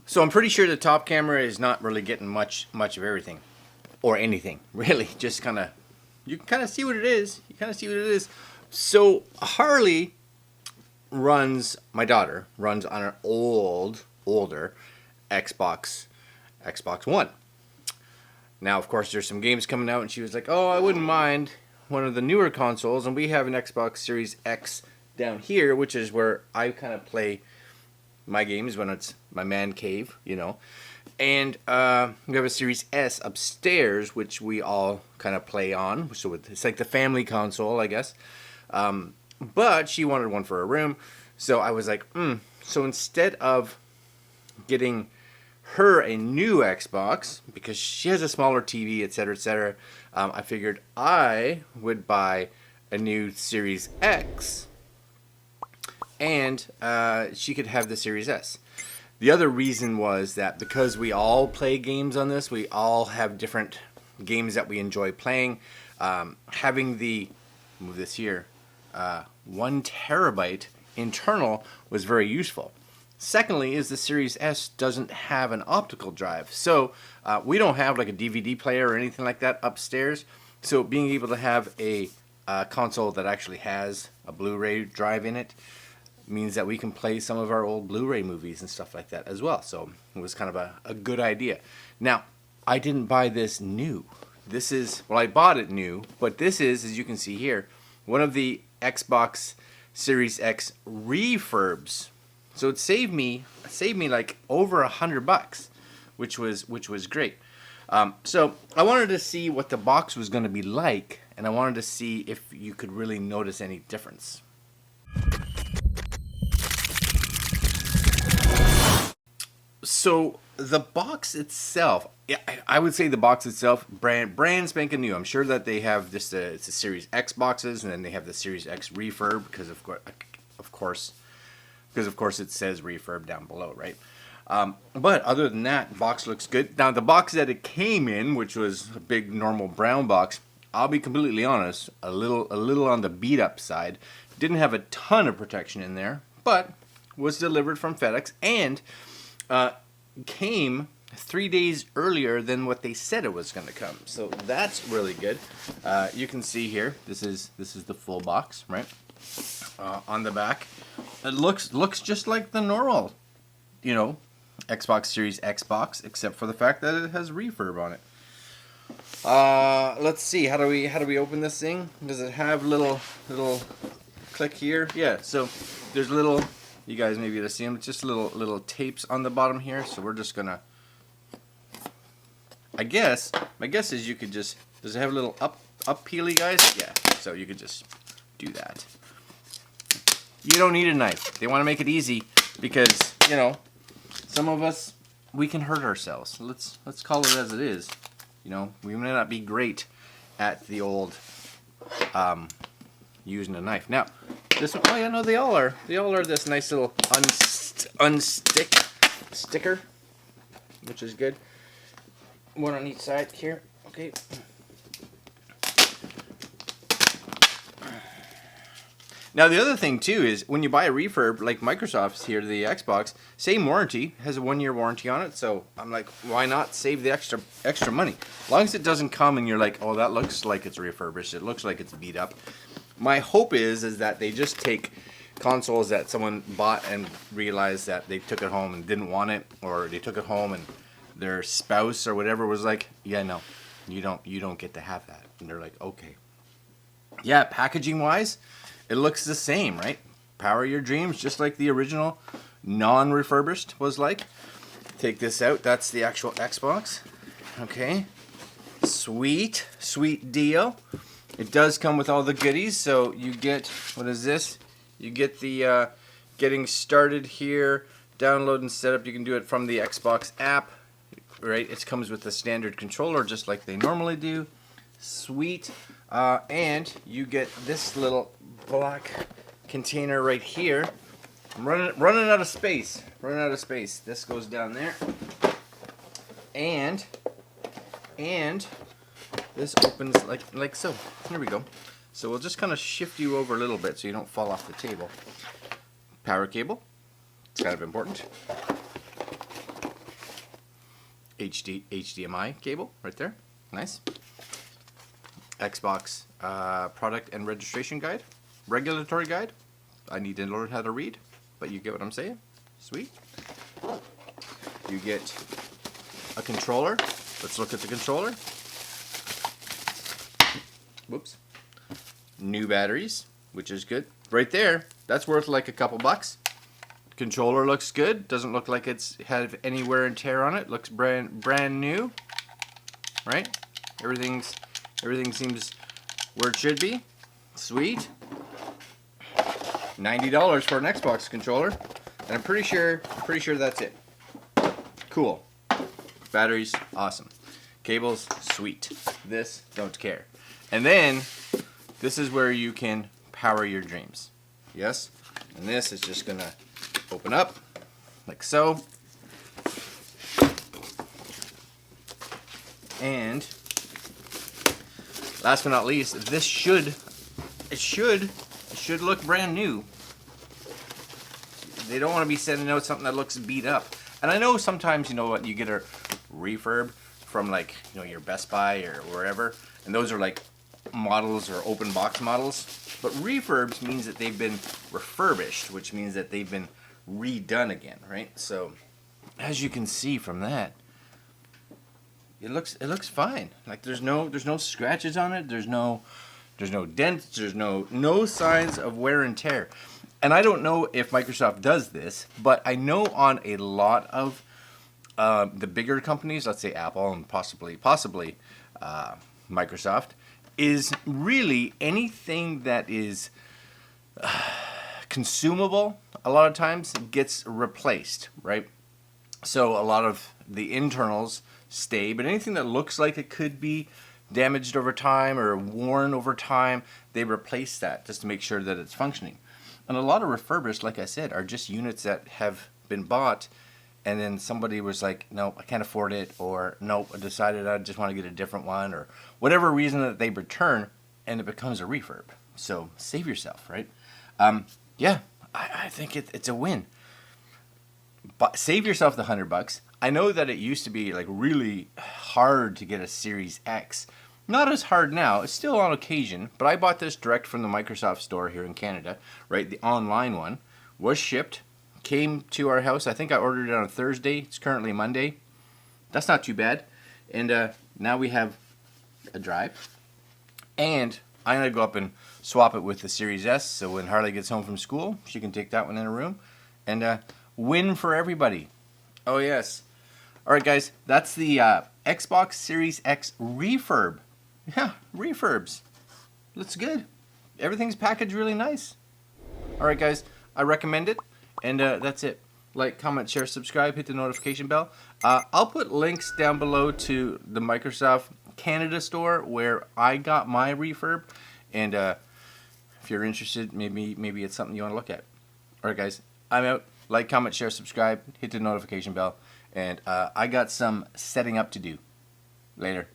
So I'm pretty sure the top camera is not really getting much of everything, or anything really. Just kind of, you can kind of see what it is. You kind of see what it is. So Harley my daughter runs on an older Xbox One. Now, of course, there's some games coming out, and she was like, "Oh, I wouldn't mind one of the newer consoles." And we have an Xbox Series X down here, which is where I kind of play my games when it's my man cave, you know. And we have a Series S upstairs, which we all kind of play on. So it's like the family console, I guess. But she wanted one for her room. So I was like, So instead of getting her a new Xbox, because she has a smaller TV, etc., I figured I would buy a new Series X, and she could have the Series S. The other reason was that because we all play games on this, we all have different games that we enjoy playing. Having the, move this here, 1 terabyte internal was very useful. Secondly is the Series S doesn't have an optical drive. So we don't have like a DVD player or anything like that upstairs. So being able to have a console that actually has a Blu-ray drive in it means that we can play some of our old Blu-ray movies and stuff like that as well. So it was kind of a good idea. Now, I didn't buy this new. This is, well, I bought it new, but this is, as you can see here, one of the Xbox Series X refurbs. So it saved me like over $100, which was great. So I wanted to see what the box was going to be like, and I wanted to see if you could really notice any difference. So the box itself, yeah, I would say the box itself, brand spanking new. I'm sure that they have just it's a Series X boxes, and then they have the Series X refurb because of course it says refurb down below, right? But other than that, box looks good. Now the box that it came in, which was a big normal brown box, I'll be completely honest, a little on the beat up side. Didn't have a ton of protection in there, but was delivered from FedEx and came 3 days earlier than what they said it was going to come. So that's really good. You can see here, this is the full box, right? On the back, it looks just like the normal, you know, Xbox Series X box, except for the fact that it has refurb on it. Let's see, how do we open this thing? Does it have little click here? Yeah, so there's little, you guys may be able to see them, it's just little tapes on the bottom here. So we're just gonna, my guess is you could just, does it have a little up peely, guys? Yeah, so you could just do that. You don't need a knife. They want to make it easy because, you know, some of us, we can hurt ourselves. Let's call it as it is. You know, we may not be great at the old using a knife. Now, this one, oh yeah, no, they all are. They all are this nice little sticker, which is good. One on each side here. Okay. Now the other thing too is when you buy a refurb like Microsoft's here to the Xbox, same warranty, has a 1-year warranty on it. So I'm like, why not save the extra money? As long as it doesn't come and you're like, oh, that looks like it's refurbished. It looks like it's beat up. My hope is that they just take consoles that someone bought and realized that they took it home and didn't want it, or they took it home and their spouse or whatever was like, yeah, no, you don't get to have that. And they're like, okay. Yeah, packaging wise, it looks the same, right? Power your dreams, just like the original non-refurbished was like. Take this out. That's the actual Xbox. Okay. Sweet deal. It does come with all the goodies. So you get, what is this? You get the getting started here, download and setup. You can do it from the Xbox app, right? It comes with the standard controller, just like they normally do. Sweet. And you get this little black container right here. I'm running out of space. This goes down there, and this opens like so. Here we go. So we'll just kind of shift you over a little bit so you don't fall off the table. Power cable. It's kind of important. HDMI cable right there. Nice. Xbox product and registration guide. Regulatory guide. I need to learn how to read, but you get what I'm saying. Sweet. You get a controller. Let's look at the controller. Whoops. New batteries, which is good. Right there, that's worth like a couple bucks. Controller looks good. Doesn't look like it's had any wear and tear on it. Looks brand new. Right? Everything seems where it should be. Sweet. $90 for an Xbox controller, and I'm pretty sure that's it. Cool. Batteries, awesome. Cables, sweet. This, don't care. And then this is where you can power your dreams. Yes? And this is just gonna open up like so. And last but not least, this should look brand new. They don't want to be sending out something that looks beat up. And I know sometimes, you know what, you get a refurb from like, you know, your Best Buy or wherever, and those are like models or open box models. But refurbs means that they've been refurbished, which means that they've been redone again, right? So as you can see from that, it looks fine. Like there's no scratches on it. There's no dents. There's no signs of wear and tear. And I don't know if Microsoft does this, but I know on a lot of the bigger companies, let's say Apple and possibly Microsoft, is really anything that is consumable. A lot of times gets replaced, right? So a lot of the internals stay, but anything that looks like it could be damaged over time or worn over time, they replace that just to make sure that it's functioning. And a lot of refurbished, like I said, are just units that have been bought and then somebody was like, no, I can't afford it, or nope, I decided I just want to get a different one, or whatever reason that they return, and it becomes a refurb. So save yourself, right? Yeah, I think it's a win. But save yourself the $100. I know that it used to be like really hard to get a Series X. Not as hard now. It's still on occasion, but I bought this direct from the Microsoft store here in Canada, right? The online one was shipped, came to our house. I think I ordered it on Thursday. It's currently Monday. That's not too bad. And now we have a drive. And I'm going to go up and swap it with the Series S, so when Harley gets home from school, she can take that one in her room. And win for everybody. Oh, yes. All right, guys, that's the Xbox Series X refurb. Yeah, refurbs. Looks good. Everything's packaged really nice. All right, guys, I recommend it. And that's it. Like, comment, share, subscribe, hit the notification bell. I'll put links down below to the Microsoft Canada store where I got my refurb. And if you're interested, maybe it's something you want to look at. All right, guys, I'm out. Like, comment, share, subscribe, hit the notification bell. And I got some setting up to do. Later.